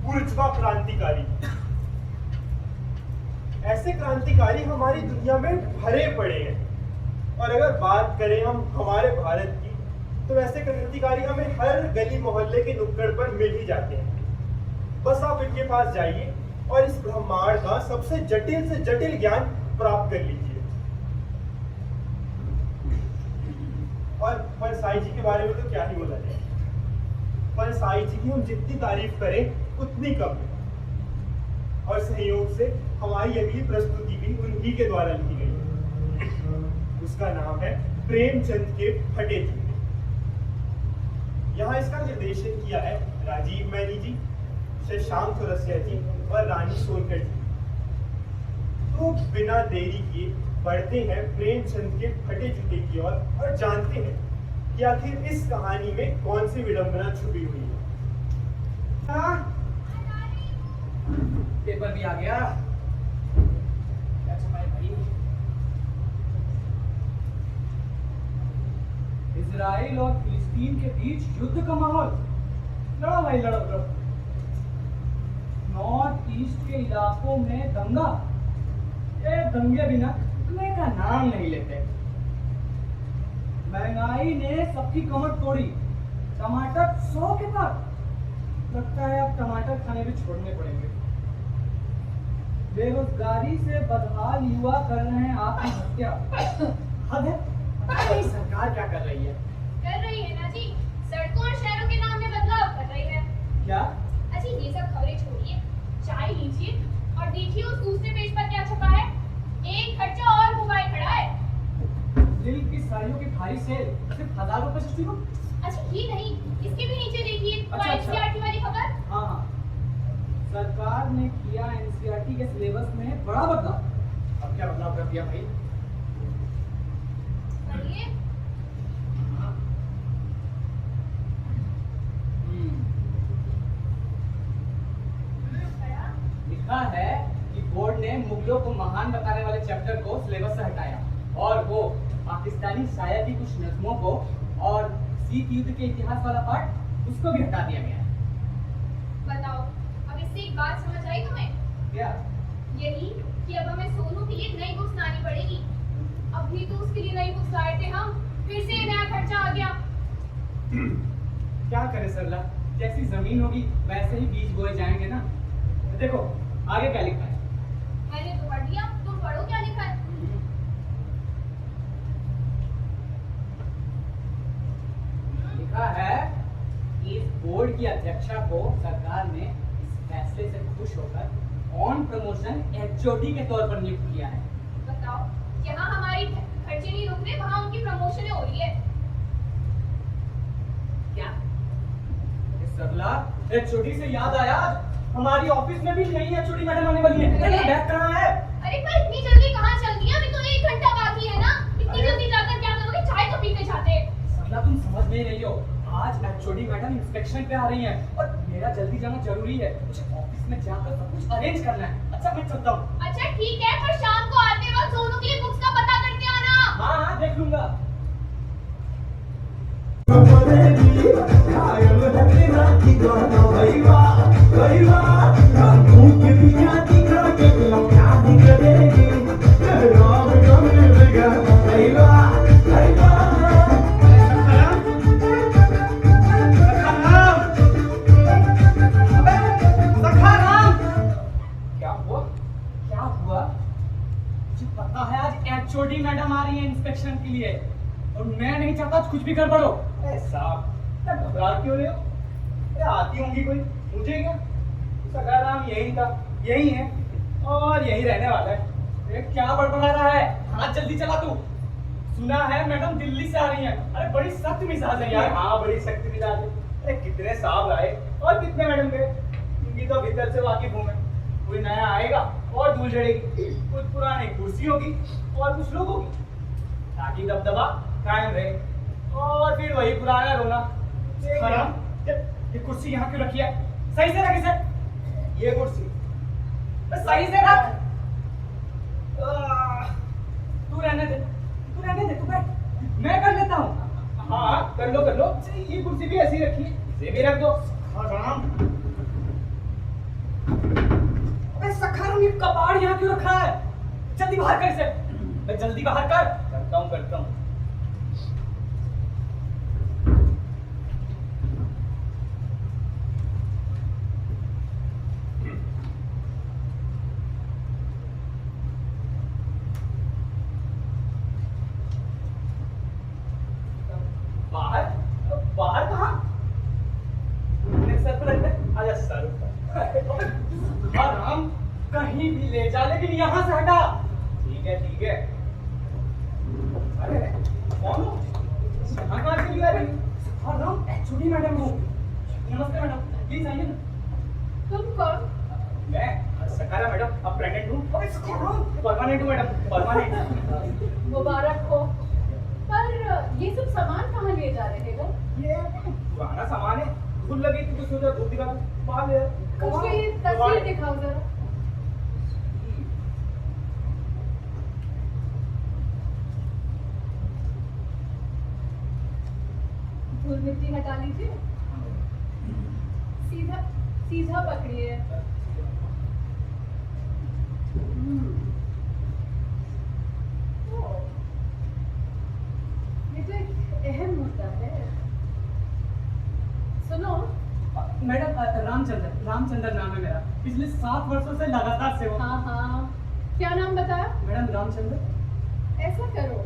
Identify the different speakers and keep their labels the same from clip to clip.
Speaker 1: बुर्जुआ क्रांतिकारी। ऐसे क्रांतिकारी हमारी दुनिया में भरे पड़े हैं। और अगर बात करें हम हमारे भारत की, तो ऐसे क्रांतिकारी हमें हर गली मोहल्ले के नुक्कड़ पर मिल ही जाते हैं। बस आप इनके पास जाइए और इस ब्रह्मांड का सबसे जटिल से जटिल ज्ञान प्राप्त कर लीजिए। और परसाई जी के बारे में तो क्या ही बोला जाए। परसाई जी की हम जितनी तारीफ करें उतनी कम है। और सहयोग से हमारी अगली प्रस्तुति भी उन्हीं के द्वारा लिखी गई है। उसका नाम है प्रेमचंद के फटे जूते। यहाँ इसका निर्देशन किया है राजीव मैनी जी, शशांक चौरसिया जी और रानी सोनकर जी। तो बिना देरी किए बढ़ते हैं प्रेमचंद के फटे जूते की ओर और जानते हैं कि आखिर इस कहानी में कौन सी विडंबना छुपी हुई है।
Speaker 2: पेपर भी आ गया। क्या छपाए भाई? इजराइल और फिलिस्तीन के बीच युद्ध का माहौल। लड़ो भाई, लड़ो लड़ो। नॉर्थ ईस्ट के इलाकों में दंगा। ये दंगे बिना रुकने का नाम नहीं लेते। महंगाई ने सबकी कमर तोड़ी। टमाटर 100 के पार। लगता है अब टमाटर खाने भी छोड़ने पड़ेंगे। बेरोजगारी से बदहाल युवा कर रहे हैं आत्महत्या। हद है। सरकार क्या कर रही है?
Speaker 3: कर रही है ना जी, सड़कों और शहरों के नाम में बदलाव कर रही है।
Speaker 2: क्या?
Speaker 3: अच्छा ये सब खबरें छोड़िए, चाय लीजिए और देखिए उस दूसरे पेज पर क्या छपा है। एक खर्चा और मोबाइल खड़ा है।
Speaker 2: दिल की साड़ियों की भारी सेल सिर्फ 1000 रुपए से शुरू।
Speaker 3: अच्छा ये नहीं, इसके भी नीचे देखिए
Speaker 2: अच्छा।
Speaker 3: एनसीईआरटी वाली खबर।
Speaker 2: हाँ, सरकार ने किया एनसीईआरटी के सिलेबस में बड़ा बदलाव। अब क्या बदलाव कर दिया भाई?
Speaker 3: पढ़िए।
Speaker 2: लिखा है कि बोर्ड ने मुगलों को महान बताने वाले चैप्टर को सिलेबस से हटाया और वो पाकिस्तानी शायर की कुछ नज़मों को और शीत युद्ध के इतिहास वाला पार्ट उसको भी हटा दिया गया है।
Speaker 3: बताओ, अब इससे एक बात समझ आई तुम्हें?
Speaker 2: क्या?
Speaker 3: यही कि अब हमें सोनू के लिए नई बुक्स लानी पड़ेगी। अभी तो उसके लिए नई बुक्स लाए थे हम, फिर से नया खर्चा आ गया।
Speaker 2: क्या करे सरला, जैसी जमीन होगी वैसे ही बीज बोए जाएंगे ना। देखो आगे क्या लिखा है।
Speaker 3: मैंने तो पढ़ लिया, तुम पढ़ो क्या लिखा है।
Speaker 2: लिखा है कि इस बोर्ड की अध्यक्षा को सरकार ने इस फैसले से खुश होकर ऑन प्रमोशन एचओडी के तौर पर नियुक्त किया है।
Speaker 3: बताओ, यहाँ हमारी खर्चे नहीं रुक रहे, वहाँ उनकी प्रमोशन हो रही है।
Speaker 2: क्या? सरला, एचओडी से याद आया, हमारी ऑफिस में भी नई एचओडी मैडम आने वाली है। अरे बैग कहाँ है?
Speaker 3: अरे पर इतनी जल्दी कहाँ चल दिया? अभी तो 1 घंटा बाकी है ना। इतनी जल्दी जाकर क्या करोगे? चाय तो पी के जाते।
Speaker 2: सरला तुम समझ नहीं रही हो, आज एचओडी मैडम इंस्पेक्शन पे आ रही हैं और मेरा जल्दी जाना जरूरी है। मुझे ऑफिस में जाकर सब कुछ अरेंज करना है। अच्छा मैं चलता हूँ।
Speaker 3: अच्छा ठीक है, पर शाम को आते वक्त सोनू के लिए बुक्स का पता करके आना।
Speaker 2: हाँ हाँ देख लूंगा। एचओडी मैडम आ रही है इंस्पेक्शन के लिए और मैं नहीं चाहता कुछ भी गड़बड़ हो। साहब घबरा क्यों रहे हो? आती होंगी कोई, मुझे क्या? उसका नाम यही था, यही है और यही रहने वाला है। क्या बड़बड़ा रहा है? हाथ जल्दी चला तू। सुना है मैडम दिल्ली से आ रही है। अरे बड़ी सख्त मिजाज है यार। हाँ बड़ी सख्त मिजाज है। अरे कितने साहब आए और कितने मैडम गए, उनकी तो भीतर से वाकिफ हूँ मैं। कोई नया आएगा और धूल झड़ेगी, कुछ पुरानी कुर्सी होगी और कुछ लोग होगी, ताकि दबदबा कायम रहे और फिर वही पुराना रोना। हराम, ये कुर्सी यहाँ क्यों रखी है? सही से रख इसे। ये कुर्सी सही से रख। तू रहने दे, तू रहने दे, तू बैठ, मैं कर लेता हूँ। हाँ कर लो कर लो। ये कुर्सी भी ऐसी रखी है, इसे भी रख दो। हराम। आखिर कबाड़ यहाँ क्यों रखा है? जल्दी बाहर कर इसे। मैं जल्दी बाहर कर। करता हूँ। बाहर? बाहर कहाँ? मेरे सर पर रख दे। आजा सर पर। आराम कहीं भी ले जा, लेकिन यहाँ से हटा। ठीक है। अरे कौन हो? यहाँ कहाँ से लिया है? आराम छुट्टी मैडम हूँ। नमस्ते मैडम, प्लीज आइए ना।
Speaker 3: तुम कौन?
Speaker 2: मैं सखारा मैडम, अब प्रेग्नेंट हूँ। परमानेंट हूँ मैडम, परमानेंट।
Speaker 3: मुबारक हो। पर ये सब सामान कहाँ ले जा रहे हो?
Speaker 2: ये पुराना सामान है, धूल लगी थी तो सोचा धूप दिखा दूं। बाहर ले
Speaker 3: कुछ भी तस्वीर दिखाओ जरा। धूल मिट्टी हटा लीजिए। सीधा पकड़िए। ये तो एक अहम मुद्दा है। सुनो
Speaker 2: मैडम, रामचंद्र नाम है मेरा। पिछले 7 वर्षों से लगातार सेवा।
Speaker 3: हाँ, क्या नाम बताया?
Speaker 2: मैडम रामचंद्र।
Speaker 3: ऐसा करो,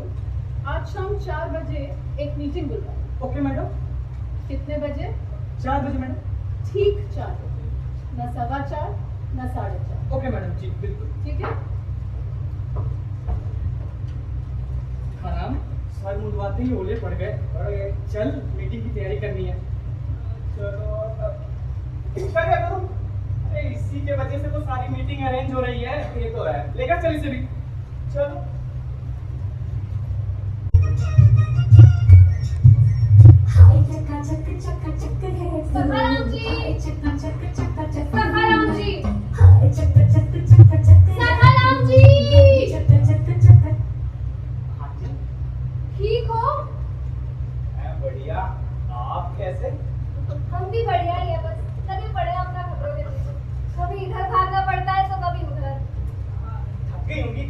Speaker 3: आज शाम 4 बजे एक मीटिंग बुलाओ।
Speaker 2: Okay madam.
Speaker 3: कितने बजे?
Speaker 2: 4 बजे मैडम।
Speaker 3: ठीक 4 बजे, न 4:15 न 4:30।
Speaker 2: ओके मैडम जी, बिल्कुल।
Speaker 3: ठीक है।
Speaker 2: आराम सर मुंडवाते ही ओले पड़ गए। चल मीटिंग की तैयारी करनी है। चलो करो। अरे इसी के वजह से तो सारी मीटिंग अरेंज हो रही है। ये तो है, लेकर चल इसे भी। चलो।
Speaker 3: सखाराम जी। सखाराम जी। सखाराम जी।
Speaker 2: हाँ जी।
Speaker 3: ठीक हो?
Speaker 2: मैं बढ़िया। आप कैसे?
Speaker 3: हम भी बढ़िया ही है, बस लगे पड़े हैं अपना खबरों के पीछे। कभी इधर भागना पड़ता है तो कभी उधर।
Speaker 2: थक गई होंगी,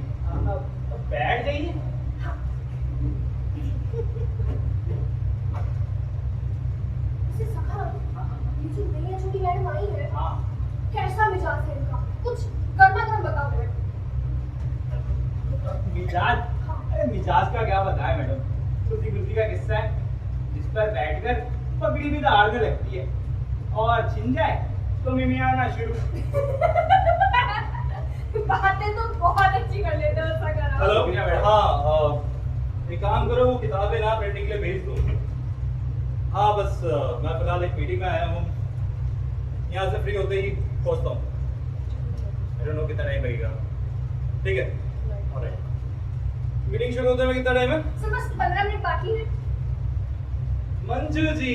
Speaker 2: बैठ जाइए।
Speaker 3: इसे सखाराम, ये जो नई छोटी मैडम आई है,
Speaker 2: हाँ।
Speaker 3: कैसा मिजाज है इनका? कुछ गर्मा गर्म बताओ मुझे।
Speaker 2: मिजाज? अरे मिजाज का क्या बताया मैडम, खुशी का किस्सा है जिस पर बैठकर पगड़ी भी दाढ़ में लगती है और छिन जाए तो मिमियाना शुरू।
Speaker 3: बातें तो बहुत अच्छी कर लेते हो सखाराम।
Speaker 4: हेलो। हाँ, एक काम करो, वो किताबें ना प्रिंटिंग के लिए भेज दो। हाँ बस मैं फिलहाल एक मीटिंग में आया हूँ, यहाँ से फ्री होते ही पहुँचता हूँ। I don't know कितना टाइम लगेगा। ठीक है, ऑलराइट। मीटिंग शुरू होते में कितना टाइम है?
Speaker 3: सर बस 15 मिनट बाकी है।
Speaker 4: मंजू जी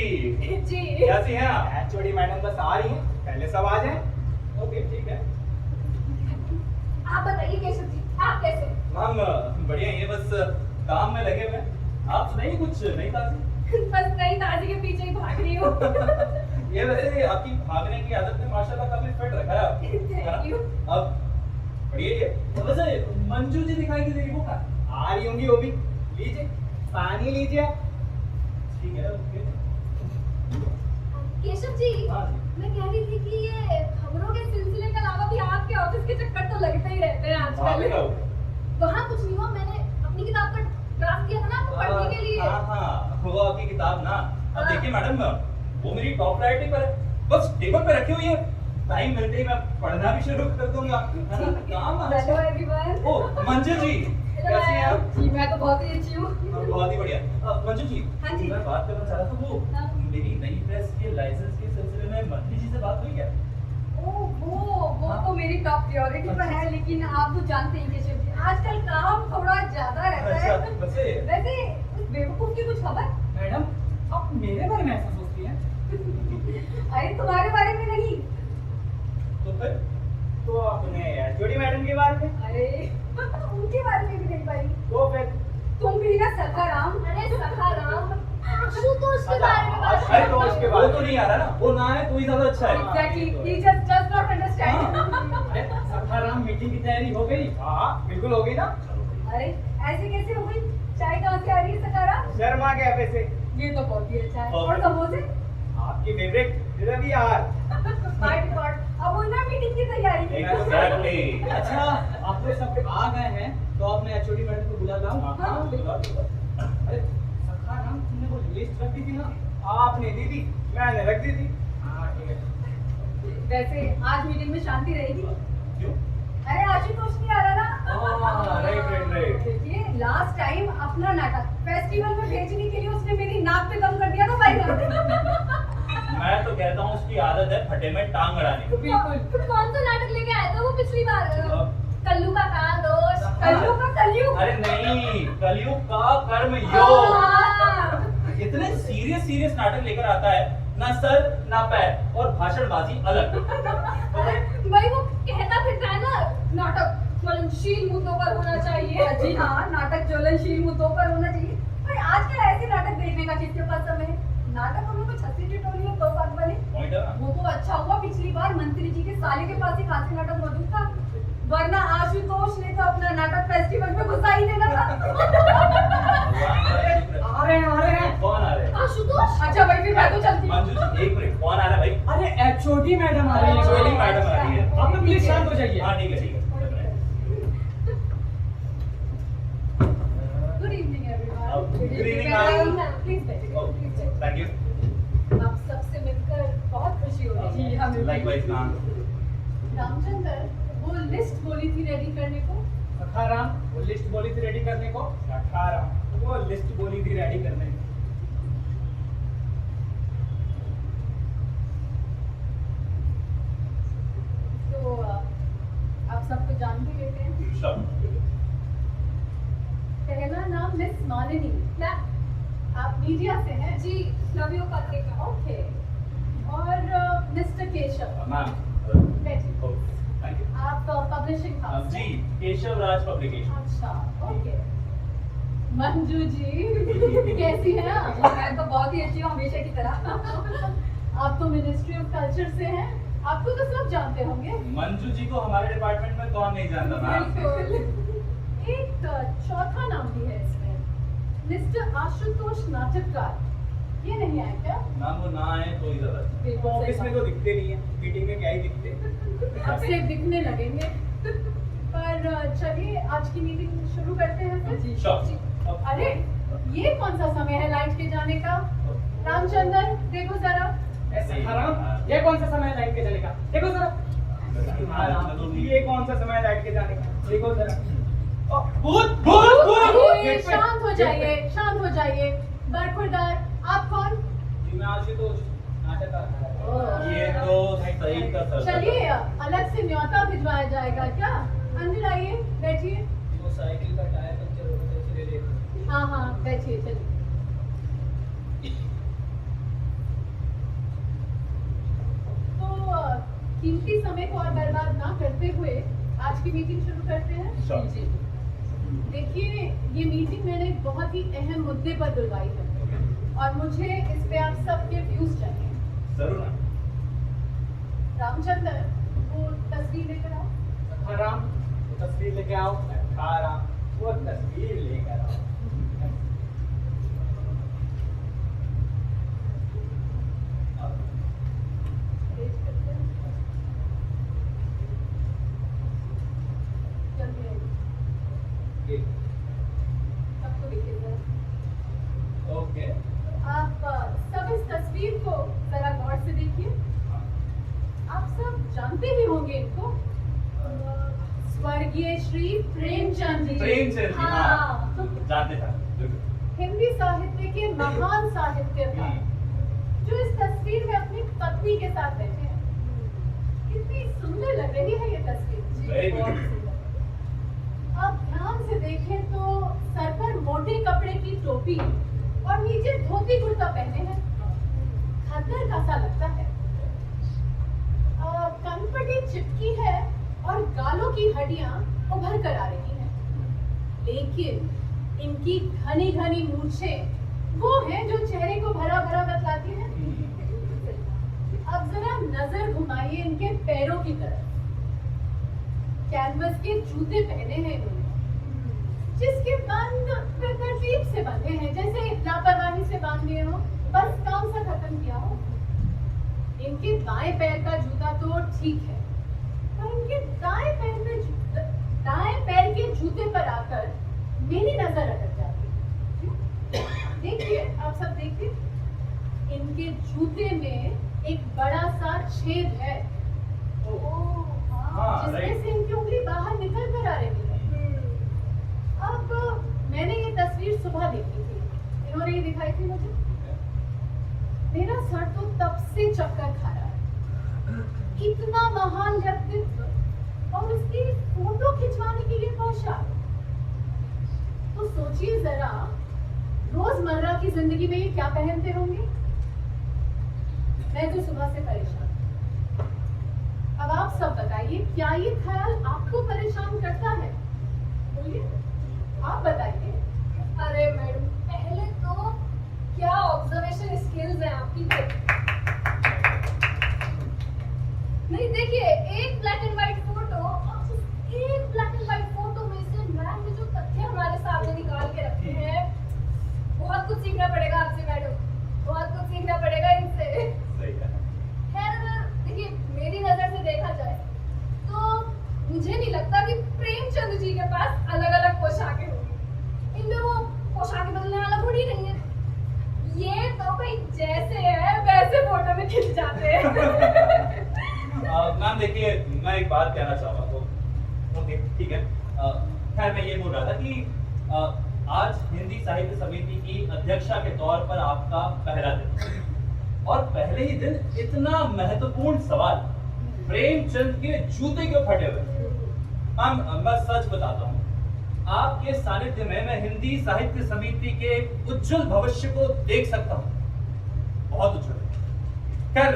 Speaker 3: जी।
Speaker 4: कैसी हैं आप?
Speaker 2: एचओडी मैडम बस आ रही हैं, पहले सब आ जाएं। ओके ठीक है।
Speaker 3: आप बताइए केशव जी, आप कैसे?
Speaker 4: मैम बढ़िया ही है, बस काम में लगे हुए हैं। आप सुनाइए कुछ नई ताज़ी।
Speaker 3: बस नई दादी के पीछे ही भाग रही हूँ।
Speaker 4: ये वैसे आपकी भागने की आदत में माशाल्लाह काफी फिट रखा है आपको, है ना?
Speaker 3: Thank you।
Speaker 4: अब बढ़िया ये। वैसे मंजू जी दिखाई नहीं दे रही, वो कहाँ?
Speaker 2: आ रही होंगी वो भी। लीजिए पानी लीजिए।
Speaker 4: ठीक है, ओके।
Speaker 3: केशव जी,
Speaker 4: हाँ जी।
Speaker 3: मैं कह रही थी कि ये खबरों के सिलसिले के अलावा भी आपके ऑफिस के चक्कर तो लगते ही रहते हैं
Speaker 4: वहाँ पे क्या
Speaker 3: आजकल।
Speaker 4: हुआ?
Speaker 3: वहाँ कुछ नहीं हुआ, मैंने अपनी किताब का ड्राफ्ट किया था ना आपको पढ़ने के लिए।
Speaker 4: हाँ, वो आपकी किताब ना। अब
Speaker 3: हाँ।
Speaker 4: देखिए मैडम, वो मेरी टॉप प्रायोरिटी पर है, बस टेबल पे रखी हुई है। टाइम मिलते ही मैं पढ़ना भी शुरू कर दूंगा। काम
Speaker 3: हेलो एवरीवन।
Speaker 4: ओ मंजू जी, कैसी हैं आप?
Speaker 3: जी मैं तो बहुत ही अच्छी हूँ।
Speaker 4: बहुत ही बढ़िया। मंजू जी,
Speaker 3: हाँ जी।
Speaker 4: मैं बात करना चाह रहा था, वो
Speaker 3: हाँ।
Speaker 4: मेरी नई प्रेस के लाइसेंस के सिलसिले में मंत्री जी से बात हुई क्या?
Speaker 3: वो तो मेरी टॉप प्रायोरिटी पर है, लेकिन आप तो जानते हैं केशव जी, आजकल काम थोड़ा ज्यादा रहता है।
Speaker 4: अच्छा, वैसे
Speaker 3: वैसे उस बेवकूफ की कुछ खबर?
Speaker 2: मैडम आप मेरे बारे में ऐसा सोचती हैं?
Speaker 3: अरे तुम्हारे बारे में नहीं।
Speaker 4: तो फिर
Speaker 2: तो अपने एचओडी मैडम के बारे में।
Speaker 3: अरे उनके बारे में भी नहीं पाई।
Speaker 2: तो फिर
Speaker 3: तुम भी ना सखाराम। अरे सखाराम, तू तो उसके बारे में बात
Speaker 2: अरे तो उसके
Speaker 4: वो
Speaker 2: बाद
Speaker 4: तो नहीं आ रहा ना, वो ना है तो ही ज्यादा अच्छा है।
Speaker 3: Exactly, he just does not understand.
Speaker 2: अरे सखाराम, मीटिंग की तैयारी हो गई? हाँ बिल्कुल हो गई ना।
Speaker 5: अरे ऐसे कैसे हो गई? चाय कहाँ से आ रही है सकारा?
Speaker 2: शर्मा कैफे से।
Speaker 5: ये तो बहुत ही अच्छा है। और समोसे?
Speaker 2: आपकी फेवरेट रवि यार।
Speaker 5: By default. अब वही ना मीटिंग की तैयारी।
Speaker 4: Exactly.
Speaker 2: अच्छा आप लोग सब आ गए हैं तो आपने एचओडी मैडम को बुला लाऊं?
Speaker 5: हाँ,
Speaker 2: बिल्कुल। अरे सखाराम, तुमने वो लिस्ट रख दी थी ना? आपने दी थी, मैंने रख दी थी। हाँ ठीक है।
Speaker 5: वैसे आज मीटिंग में शांति रहेगी?
Speaker 4: क्यों?
Speaker 5: अरे आशुतोष नहीं आ रहा ना?
Speaker 4: राइट।
Speaker 5: देखिए लास्ट टाइम अपना नाटक फेस्टिवल में भेजने के लिए उसने मेरी नाक पे दम कर दिया था भाई।
Speaker 4: मैं तो कहता हूँ उसकी आदत है फटे में टांग अड़ाने की।
Speaker 5: बिल्कुल।
Speaker 3: कौन सा नाटक लेके आया था वो पिछली बार? कल्लू का काल दोष।
Speaker 5: कलयुग का कलयुग।
Speaker 4: अरे नहीं, कलयुग का कर्म योग।
Speaker 5: हाँ।
Speaker 4: इतने सीरियस नाटक लेकर आता है, ना सर ना पैर और भाषणबाजी अलग।
Speaker 3: भाई वो कहता फिरता है ना, नाटक ज्वलनशील मुद्दों पर होना चाहिए।
Speaker 5: जी हाँ, नाटक ज्वलनशील मुद्दों पर होना चाहिए। पर आजकल ऐसे नाटक देखने का किसके पास समय है? नाटक हम लोग को छत्ती टिटोली और दो बात बने।
Speaker 4: पॉइंट है ना?
Speaker 5: वो तो अच्छा हुआ पिछली बार मंत्री जी के साले के पास ही खासी नाटक मौजूद था, वरना आशुतोष ने तो अपना नाटक फेस्टिवल में घुसा ही देना था।
Speaker 2: आ रहे हैं।
Speaker 4: कौन आ रहे हैं?
Speaker 3: आशुतोष।
Speaker 5: अच्छा भाई फिर मैं तो चलती हूँ।
Speaker 4: मंजू जी एक मिनट, कौन आ रहा है भाई?
Speaker 2: अरे एचओडी मैडम आ रही है।
Speaker 4: एचओडी मैडम आ रही है।
Speaker 2: आप लोग प्लीज शांत हो जाइए।
Speaker 4: हाँ ठीक है।
Speaker 5: Good evening everyone.
Speaker 4: Good evening, ma'am.
Speaker 5: Please बैठिए।
Speaker 4: Thank you.
Speaker 5: आप सबसे मिलकर बहुत खुशी हो रही है। जी हमें भी।
Speaker 4: Likewise ma'am.
Speaker 5: रामचंद्र, वो लिस्ट बोली थी रेडी करने को।
Speaker 2: सखाराम, वो लिस्ट बोली थी रेडी करने को। सखाराम, वो लिस्ट बोली थी रेडी करने को।
Speaker 5: तो आप सबको जान भी लेते हैं।
Speaker 4: सब।
Speaker 5: पहला नाम मिस मालिनी।
Speaker 3: मैं
Speaker 5: आप मीडिया से हैं?
Speaker 3: जी नव्यो पत्रिका।
Speaker 5: ओके। और मिस्टर केशव।
Speaker 4: मैम।
Speaker 5: बैठिए।
Speaker 4: Thank you.
Speaker 5: आप पब्लिशिंग हाउस
Speaker 4: जी, केशव राज पब्लिकेशन।
Speaker 5: अच्छा ओके। मंजू जी कैसी हैं आप? मैं तो बहुत ही अच्छी हूँ हमेशा की तरह। आप तो मिनिस्ट्री ऑफ कल्चर से हैं, आपको तो सब जानते होंगे।
Speaker 4: मंजू जी को हमारे डिपार्टमेंट में कौन नहीं जानता मैम?
Speaker 5: बिल्कुल। एक चौथा नाम भी है इसमें, मिस्टर आशुतोष नाटककार। ये नहीं आए क्या?
Speaker 4: मैम वो ना आए तो ही ज्यादा अच्छा।
Speaker 5: बिल्कुल सही
Speaker 2: ऑफिस में
Speaker 5: बात।
Speaker 2: तो दिखते नहीं है, मीटिंग में क्या ही दिखते।
Speaker 5: अब से दिखने लगेंगे। पर चलिए आज की मीटिंग शुरू करते हैं फिर।
Speaker 2: जी।
Speaker 4: Sure.
Speaker 5: अरे ये कौन सा समय है लाइट के जाने का? रामचंद्र देखो जरा।
Speaker 2: सखाराम, ये कौन सा समय है लाइट के जाने का? देखो जरा। ये कौन सा समय है लाइट के जाने का? देखो जरा। भूत
Speaker 5: अरे, शांत हो जाइए, शांत हो जाइए। बरखुरदार, आप कौन?
Speaker 2: जी मैं आशुतोष, नाटककार।
Speaker 4: ये तो सही का सर।
Speaker 5: चलिए अलग से न्योता भिजवाया जाएगा क्या? अंदर आइए, बैठिए।
Speaker 2: वो साइकिल का टायर पंचर हो गया, इसलिए लेट हो गया।
Speaker 5: हाँ हाँ बैठिए चलिए। तो कीमती समय को और बर्बाद ना करते हुए आज की मीटिंग शुरू करते हैं।
Speaker 4: Sure.
Speaker 5: जी देखिए, ये मीटिंग मैंने एक बहुत ही अहम मुद्दे पर बुलवाई है और मुझे इस पे आप सबके व्यूज चाहिए।
Speaker 4: जरूर ना।
Speaker 5: रामचंद्र, वो तस्वीर लेकर आओ।
Speaker 2: सखाराम, वो तस्वीर लेके आओ। सखाराम, वो तस्वीर लेकर आओ।
Speaker 5: पेश करते हैं। जल्दी आइए।
Speaker 2: ये,
Speaker 5: सबको देखिए जरा।
Speaker 2: ओके।
Speaker 5: आप सब इस तस्वीर को जरा गौर से देखिए। आप सब जानते ही होंगे इनको, स्वर्गीय श्री प्रेमचंद जी।
Speaker 4: प्रेमचंद जी,
Speaker 5: हाँ।
Speaker 4: हाँ। जानते था। बिल्कुल।
Speaker 5: हिंदी साहित्य के महान साहित्यकार जो इस तस्वीर में अपनी पत्नी के साथ बैठे हैं। कितनी सुंदर लग रही है ये तस्वीर।
Speaker 4: Very
Speaker 5: बहुत
Speaker 4: beautiful.
Speaker 5: सुंदर। अब ध्यान से देखें तो सर पर मोटे कपड़े की टोपी और नीचे धोती कुर्ता पहने हैं। खद्दर का सा लगता है। कनपटी चिपकी है और गालों की हड्डियां उभर कर आ रही हैं। लेकिन इनकी घनी घनी मूछें वो हैं जो चेहरे को भरा भरा बतलाती हैं। अब जरा नजर घुमाइए इनके पैरों की तरफ। कैनवस के जूते पहने हैं इन्होंने, जिसके बंद तरतीब से बंधे हैं, जैसे लापरवाही से बांध दिए हो, बस काम सा खत्म किया हो। इनके बाएं पैर का जूता तो ठीक है, पर इनके दाएं पैर के जूते पर आकर मेरी नजर अटक जाती है। देखिए, आप सब देखिए, इनके जूते में एक बड़ा सा छेद है, जिसमें से इनकी उंगली बाहर निकल कर आ रही है। अब मैंने ये तस्वीर सुबह देखी थी, इन्होंने ये दिखाई थी मुझे। मेरा सर तो तब से चक्कर खा रहा है। इतना महान व्यक्तित्व और उसकी फोटो खिंचवाने के लिए पोशाक, तो सोचिए जरा, रोजमर्रा की जिंदगी में ये क्या पहनते होंगे। मैं तो सुबह से परेशान। अब आप सब बताइए, क्या ये ख्याल आपको परेशान करता है? बोलिए, आप बताइए।
Speaker 3: अरे मैडम, पहले तो क्या ऑब्जर्वेशन स्किल्स हैं आपकी। नहीं देखिए, एक ब्लैक एंड व्हाइट फोटो और उस एक ब्लैक एंड व्हाइट फोटो में से मैम ने जो तथ्य हमारे सामने निकाल के रखे हैं, बहुत कुछ सीखना पड़ेगा आपसे मैडम, बहुत कुछ सीखना पड़ेगा इनसे।
Speaker 4: सही है।
Speaker 3: खैर, देखिए, मेरी नजर से देखा जाए तो मुझे नहीं लगता कि प्रेमचंद जी के पास अलग अलग पोशाकें होंगी। इनमें वो पोशाकें बदलने वाला थोड़ी नहीं है। ये तो भाई जैसे है वैसे फोटो में खिंच जाते हैं।
Speaker 4: मैम देखिए, मैं एक बात कहना चाहूँगा, तो ओके ठीक है। खैर मैं ये बोल रहा था कि आज हिंदी साहित्य समिति की अध्यक्षा के तौर पर आपका पहला दिन, और पहले ही दिन इतना महत्वपूर्ण सवाल, प्रेमचंद के जूते क्यों फटे हुए। मैम मैं सच बताता हूँ, आपके सानिध्य में मैं हिंदी साहित्य समिति के उज्जवल भविष्य को देख सकता हूँ, बहुत उज्जवल। खैर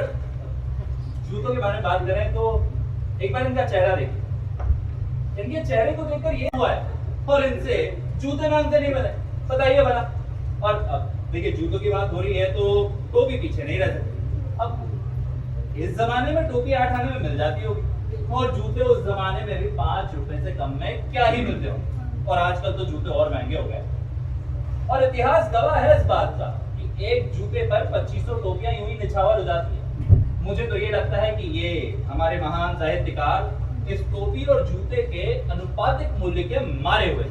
Speaker 4: जूतों के बारे में बात करें तो एक बार इनका चेहरा देखिए, इनके चेहरे को देखकर ये हुआ है, और इनसे जूते मांगते नहीं बने, बताइए भला। और अब देखिए, जूतों की बात हो रही है तो टोपी पीछे नहीं रह सकती। अब इस जमाने में टोपी 8 आने में मिल जाती होगी, और जूते उस जमाने में भी 5 रुपए से कम में क्या ही मिलते हो, और आजकल तो जूते और महंगे हो गए। और इतिहास गवाह है इस बात का कि एक जूते पर 2500 टोपियां यूं ही निछावर हो जाती है। मुझे तो ये लगता है कि ये हमारे महान साहित्यकार इस टोपी और जूते के अनुपातिक मूल्य के मारे हुए थे।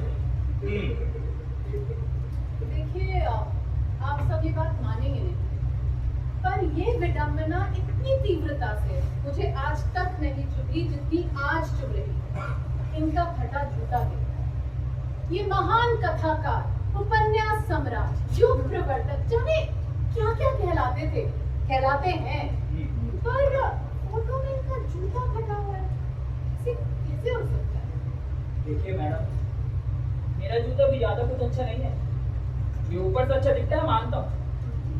Speaker 5: देखिए, आप सब ये बात मानेंगे नहीं, पर ये विडंबना इतनी तीव्रता से मुझे आज तक नहीं चुभी जितनी आज चुभ रही है। इनका फटा जूता देखकर ये महान कथाकार, उपन्यास सम्राट, युग प्रवर्तक, जाने क्या क्या कहलाते हैं, पर फोटो में इनका जूता फटा हुआ है। ऐसे कैसे हो सकता है?
Speaker 2: देखिए मैडम, मेरा जूता भी ज्यादा कुछ अच्छा नहीं है। ये ऊपर से अच्छा दिखता है, मानता हूँ,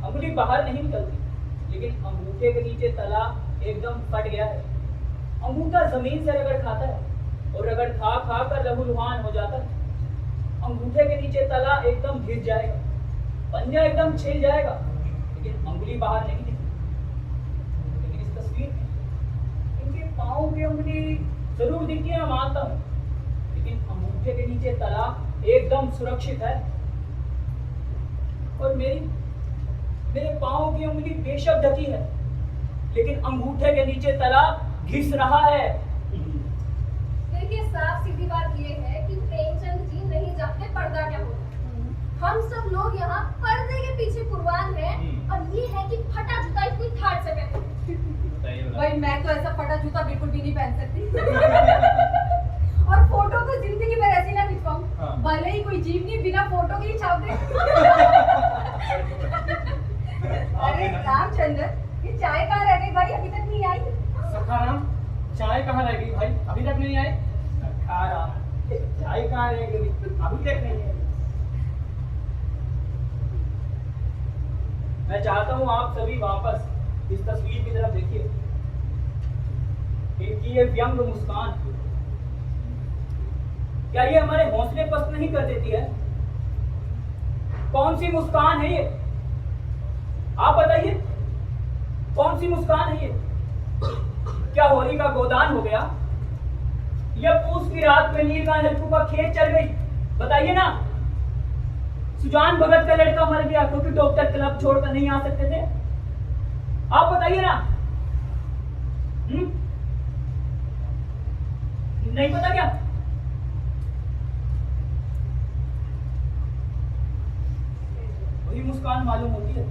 Speaker 2: अंगूठी बाहर नहीं निकलती, लेकिन अंगूठे के नीचे तला एकदम फट गया है। अंगूठा जमीन से रगड़ खाता है और रगड़ खा खा कर लहूलुहान हो जाता है। अंगूठे के नीचे तला एकदम घिस जाएगा, पंजा एकदम छिल जाएगा, लेकिन अंगुली बाहर नहीं निकलती। लेकिन इस तस्वीर में इनके पाँव की अंगुली जरूर दिखती है, मैं मानता हूँ, लेकिन अंगूठे के नीचे तला एकदम सुरक्षित है। और मेरे पाँव की उंगली बेशक ढकी है, लेकिन अंगूठे के नीचे तला घिस रहा है।
Speaker 3: देखिए, साफ सीधी बात ये है कि प्रेमचंद जी नहीं जानते पर्दा क्या होता है। हम सब लोग यहाँ पर्दे के पीछे कुर्बान हैं, और ये है कि फटा जूता इतनी ठाट से पहने।
Speaker 5: भाई मैं तो ऐसा फटा जूता बिल्कुल भी नहीं पहन सकती। और फोटो तो जिंदगी भर ऐसी ना खिंचवाऊं, भले ही कोई जीवनी बिना फोटो के ही छाप दे। अरे रामचंद्र, ये चाय कहाँ रह गई भाई, अभी तक नहीं आई?
Speaker 2: सखाराम, चाय कहाँ रह गई भाई, अभी तक नहीं आए? सखाराम, चाय कहाँ रह गई, अभी तक नहीं आई? मैं चाहता हूँ आप सभी वापस इस तस्वीर की तरफ देखिए। इनकी ये व्यंग मुस्कान, क्या ये हमारे हौसले पस्त नहीं कर देती है? कौन सी मुस्कान है ये, आप बताइए, कौन सी मुस्कान है ये? क्या होली का गोदान हो गया? या पूस की रात में नीलकांठ का खेत चल गई? बताइए ना। सुजान भगत का लड़का मर गया क्योंकि डॉक्टर क्लब छोड़कर नहीं आ सकते थे। आप बताइए ना। नहीं पता क्या? वही मुस्कान मालूम होती है।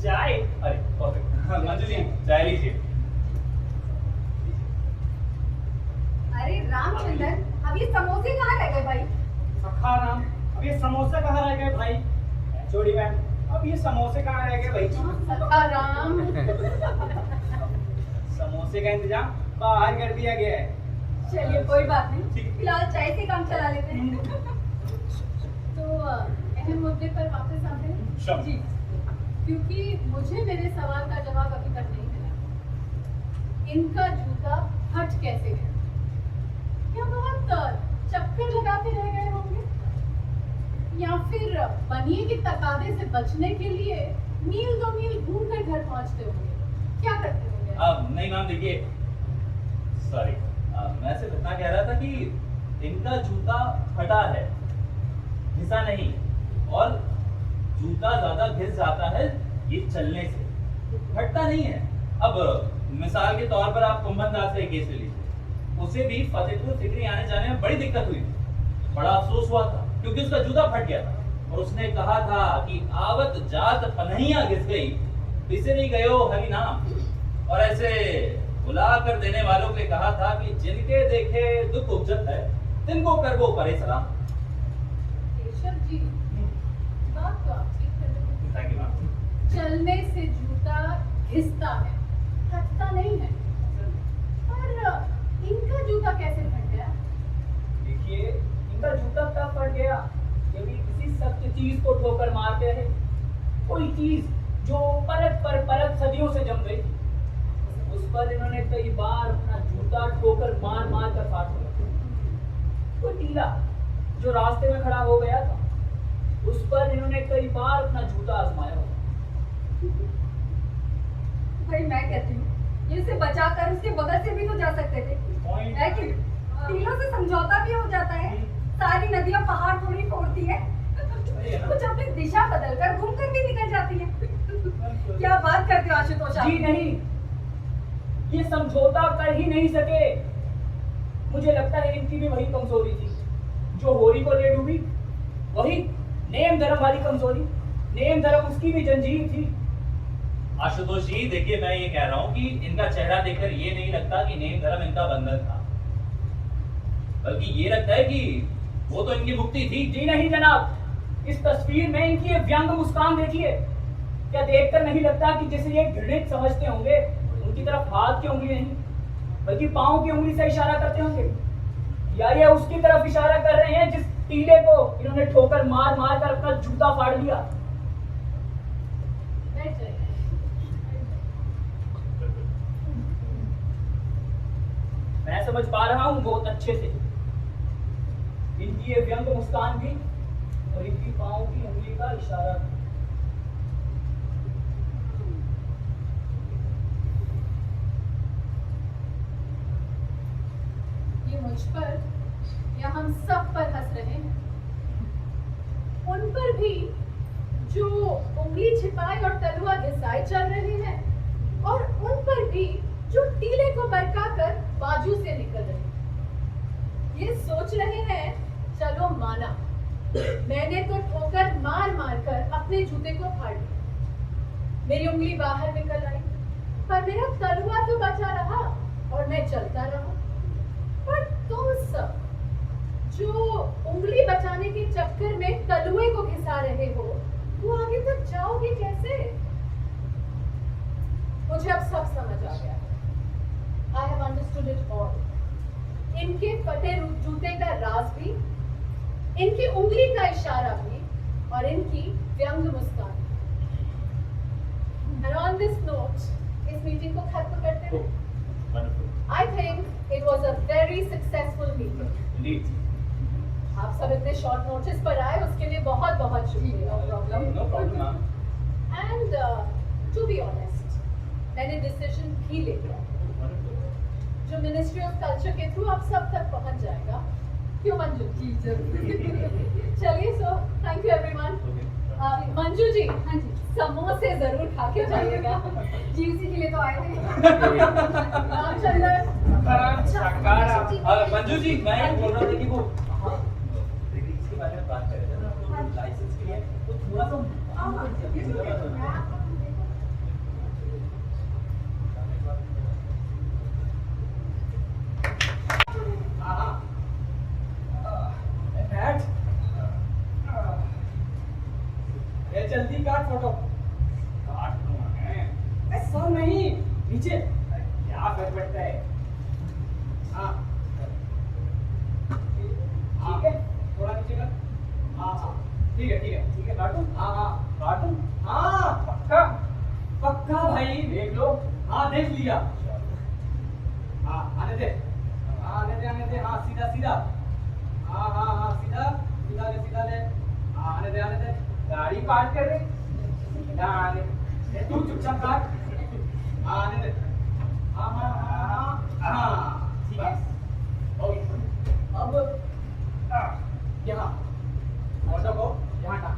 Speaker 4: चाय? अरे परफेक्ट। मंजू जी चाय लीजिए।
Speaker 3: अरे रामचंद्र, अब ये समोसे कहाँ रह गए भाई?
Speaker 2: सखा राम, अब ये समोसे कहाँ रह गए भाई? छोड़ी मैम, अब ये समोसे कहाँ रह गए भाई?
Speaker 5: सखाराम,
Speaker 2: समोसे का इंतजाम बाहर कर दिया गया है।
Speaker 3: चलिए कोई बात नहीं, फिलहाल चाय से काम चला लेते हैं।
Speaker 5: तो अहम मुद्दे पर वापस आते हैं।
Speaker 4: श्योर।
Speaker 5: जी, क्योंकि मुझे मेरे सवाल का जवाब अभी तक नहीं मिला। इनका जूता फट कैसे गया? क्या बहुत चक्कर लगाते रह गए होंगे, या फिर बनिए के तकादे से बचने के लिए मील दो मील घूम कर घर पहुंचते होंगे? क्या करते होंगे?
Speaker 4: नहीं मैम देखिए, सॉरी, मैं सिर्फ इतना कह रहा था कि इनका जूता फटा है, घिसा नहीं। और जूता ज्यादा घिस जाता है ये चलने से, फटता नहीं है। अब मिसाल के तौर पर आप कुंभन दास का एक केस ले लीजिए, उसे भी फतेहपुर सिकरी आने जाने में बड़ी दिक्कत हुई थी, बड़ा अफसोस हुआ था क्योंकि उसका जूता फट गया था। और उसने कहा था कि आवत जात पनहिया घिस गई, बिसरी गयो हरि नाम। और ऐसे बुला कर देने वालों के कहा था कि जिनके देखे दुख उपजत है, तिनको कर वो परे सलाम।
Speaker 5: केशव जी, बात तो आप ठीक कर रहे हैं।
Speaker 4: Thank you ma'am.
Speaker 5: चलने से जूता घिसता है, फटता नहीं है। पर इनका जूता कैसे फट गया?
Speaker 2: देखिए, इनका जूता तब फट गया जब ये किसी सख्त चीज को ठोकर मारते हैं। कोई चीज जो परत पर परत सदियों से जम गई, उस पर इन्होंने कई बार अपना जूता ठोकर मार मार कर फाड़ दिया। कोई टीला जो रास्ते में खड़ा हो गया था, उस पर इन्होंने कई बार अपना जूता आजमाया होगा।
Speaker 3: भाई मैं कहती हूँ, ये उसे बचाकर उसके बगल से भी तो जा सकते थे, है कि? टीलों से समझौता भी हो जाता है। सारी नदियां पहाड़ थोड़ी फोड़ती है, कुछ अपनी दिशा बदलकर घूमकर भी निकल जाती है। क्या बात करते हो आशुतोष आप?
Speaker 2: जी नहीं, ये समझौता कर ही नहीं सके। मुझे लगता है इनकी भी वही कमजोरी थी जो होरी को ले डूबी, वही नेम धर्म वाली कमजोरी। नेम धर्म उसकी भी जंजीर थी।
Speaker 4: आशुतोष जी देखिए, मैं ये कह रहा हूँ कि इनका चेहरा देखकर ये नहीं लगता कि नेम धर्म इनका बंधन था, बल्कि ये लगता है कि वो तो इनकी मुक्ति थी।
Speaker 2: जी नहीं जनाब, इस तस्वीर में इनकी ये व्यंग मुस्कान देखिए। क्या देखकर नहीं लगता कि जिसे ये घृणित समझते होंगे, उनकी तरफ हाथ की उंगली नहीं बल्कि पांव की उंगली से इशारा करते होंगे? या ये उसकी तरफ इशारा कर रहे हैं जिस टीले को इन्होंने ठोकर मार मार कर अपना जूता फाड़ लिया?
Speaker 5: बैठ जाइए।
Speaker 2: मैं समझ पा रहा हूँ बहुत अच्छे से इनकी ये व्यंग मुस्कान भी और इनकी पांव की उंगली का इशारा भी।
Speaker 5: ये मुझ पर या हम सब पर हंस रहे हैं, उन पर भी जो उंगली छिपाए और तलवार घिसाए चल रहे हैं, और उन पर भी जो टीले को बरकाकर बाजू से निकल रहे हैं। ये सोच रहे हैं, चलो माना, मैंने तो ठोकर मार मार कर अपने जूते को फाड़ लिया, मेरी उंगली बाहर निकल आई, पर मेरा तलवा तो बचा रहा और मैं चलता रहा। पर तुम सब जो उंगली बचाने के चक्कर में तलुए को घिसा रहे हो, वो आगे तक जाओगे कैसे? मुझे अब सब समझ आ गया। I have understood it all. इनके फटे जूते का राज भी, इनकी उंगली का इशारा भी, और इनकी व्यंग मुस्कान। And on this note, इस मीटिंग को खत्म करते हैं। I think it was a very successful meeting.
Speaker 4: Indeed.
Speaker 5: आप सब इतने शॉर्ट नोटिस पर आए, उसके लिए बहुत बहुत शुक्रिया।
Speaker 4: No problem, ma'am.
Speaker 5: And to be honest, मैंने डिसीजन भी ले लिया जो मिनिस्ट्री ऑफ कल्चर के थ्रू आप सब तक पहुंच जाएगा। क्यों मंजू? जी जरूर। चलिए, so thank you everyone. Manju ji, हाँ जी, समोसे जरूर खा के जाइएगा। जी उसी के लिए तो आए थे। रामचंद्र,
Speaker 2: मंजू जी, मैं ये बोल रहा था कि वो डिग्रीज के बारे में बात कर रहे थे ना, लाइसेंस के लिए तो थोड़ा सा जल्दी काट फोटो। काट सर नहीं, नीचे क्या कर बैठता है। हाँ ठीक है, थोड़ा नीचे कर। हाँ हाँ ठीक है ठीक है ठीक है, काटूं? हाँ हाँ काटूं? हाँ पक्का पक्का भाई, देख लो। हाँ देख लिया। हाँ आने दे, आने दे। हाँ सीधा सीधा, हाँ हाँ हाँ सीधा सीधा ले। हाँ आने दे। गाड़ी पार्क कर दे। आने दे, तू चुपचाप काट। आने दे। हाँ हाँ हाँ हाँ ठीक है। ओके, अब यहाँ ऑटो को यहाँ टाक।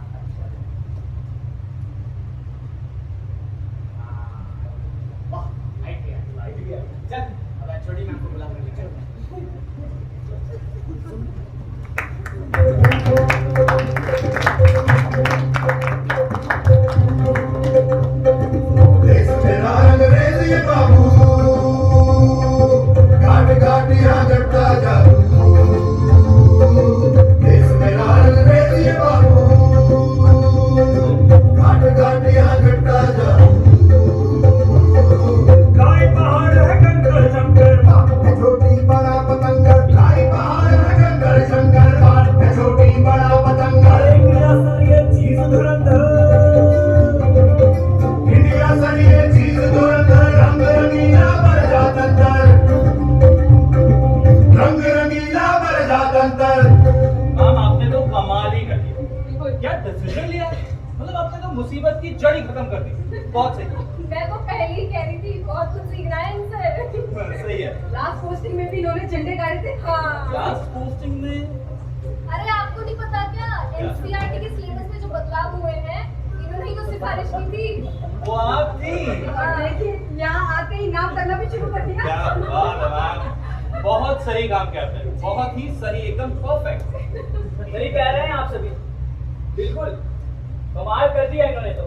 Speaker 2: वाह लाइट गया। चल अब छोटी मैम को बुला कर ले। चल
Speaker 6: देश मेरा अंग्रेज ये बाबू, घाट घाट यहाँ घटता जादू। देश मेरा अंग्रेज ये बाबू, घाट घाट यहाँ घटता जादू।
Speaker 1: गाय पहाड़ है कंकर शंकर,
Speaker 6: बात है छोटी बड़ा पतंगर। गाय पहाड़ है कंकर शंकर, बात है छोटी बड़ा पतंगर।
Speaker 1: इंडिया सर ये चीज धुरंधर,
Speaker 6: इंडिया सर ये चीज धुरंधर। रंग रंगीला बर जात अंतर, रंग रंगीला बर जात अंतर।
Speaker 4: मैम आपने तो कमाल ही कर दिया। क्या डिसीजन लिया, मतलब आपने तो मुसीबत की जड़ ही खत्म कर दी। बहुत सही।
Speaker 3: मैं तो पहले ही कह रही थी बहुत कुछ सीखना है इनसे।
Speaker 4: सही है।
Speaker 5: लास्ट पोस्टिंग में भी इन्होंने झंडे गाड़े थे।
Speaker 3: हाँ।
Speaker 4: लास्ट पोस्टिंग में
Speaker 3: अरे आपको नहीं पता क्या, एनसीईआरटी के सिलेबस में जो बदलाव हुए हैं इन्होंने ही तो सिफारिश की थी।
Speaker 4: वो आप थी।
Speaker 5: देखिए यहाँ आते ही नाम करना भी शुरू कर दिया।
Speaker 4: क्या बात है मैम, बहुत सही काम करते हैं, बहुत ही सही, एकदम परफेक्ट।
Speaker 2: सही कह रहे हैं आप सभी, बिल्कुल कमाल कर दिया इन्होंने तो।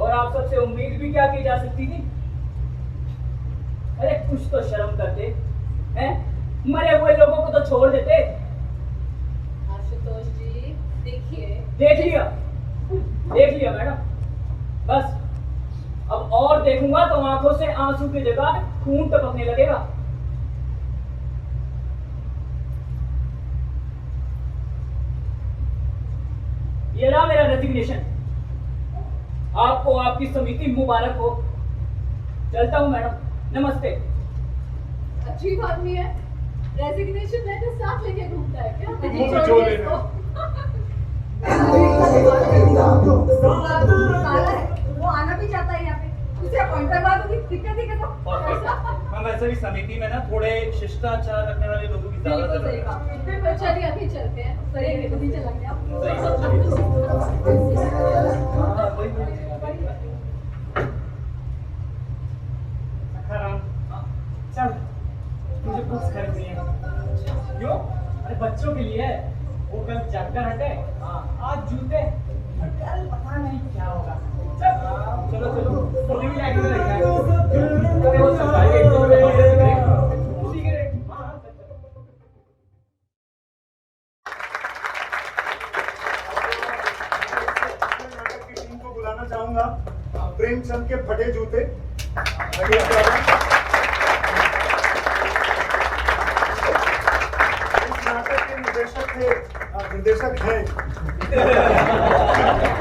Speaker 2: और आप सबसे उम्मीद भी क्या की जा सकती थी? अरे कुछ तो शर्म करते हैं, मरे हुए लोगों को तो छोड़ देते।
Speaker 5: आशुतोष जी देखिए।
Speaker 2: देख लिया मैडम, बस अब और देखूंगा तो आंखों से आंसू की जगह खून टपकने लगेगा। ये रहा मेरा रेजिग्नेशन। आपको आपकी समिति मुबारक हो। चलता हूँ मैडम, नमस्ते।
Speaker 5: अजीब आदमी है, रेजिग्नेशन लेटर साथ लेके घूमता है क्या?
Speaker 1: मुंह पे जोड़
Speaker 5: छोड़िए
Speaker 1: लेना।
Speaker 5: इसको। काला है, वो आना भी चाहता है यहाँ पे, उसे अपॉइंट करवा दूंगी। दिक्कत ही तो
Speaker 4: मैम वैसे भी समिति में ना थोड़े शिष्टाचार रखने वाले लोगों की ज्यादा
Speaker 5: बिल्कुल सही
Speaker 4: जरूरत है।
Speaker 5: कहा। चलिए अभी चलते हैं। सही है, नीचे लग गया।
Speaker 1: सखाराम, चल मुझे बुक्स खरीदनी है।
Speaker 2: क्यों? अरे बच्चों के लिए है। वो कल चक्कर हटे, आज जूते, कल पता नहीं क्या होगा। चलो उन्हें भी लाइट में रखना है। अरे वो सरकारी एग्जाम में बढ़िया से करेंगे। उसी के रेट।
Speaker 1: नाटक की टीम को बुलाना चाहूंगा। प्रेमचंद के फटे जूते। आगे आ जाओ। इस नाटक के निर्देशक हैं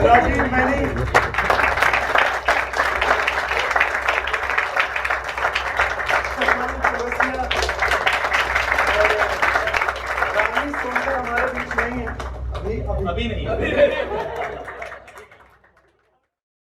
Speaker 1: राजीव मैनी, रानी सोनकर हमारे बीच नहीं है अभी
Speaker 4: अभी नहीं।